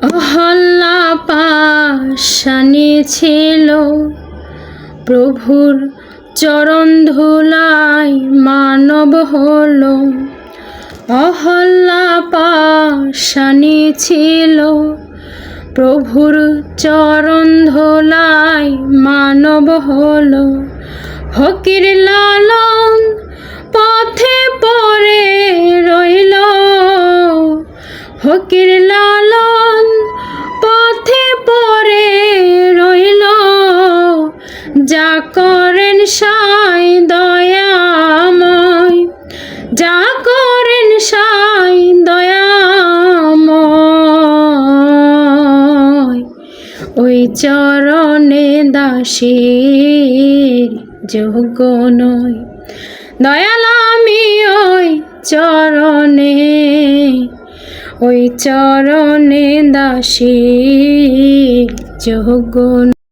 অহল্যা পাশানি ছিল প্রভুর চরণ ধুলায় মানব হলো। অহল্যা পাশানি ছিল প্রভুর চরণ ধুলায় মানব হলো। ফকির লালন পথে পড়ে রইল, ফকির লালন পথে পড়ে রইল। যা করেন সাই দয়াময়, যা করেন সাই দয়াময়। ওই চরণে দাসীর যোগ্য নয়, দয়াল আমি ওই চরণে, ওই চরণে দাসীর যোগ্য।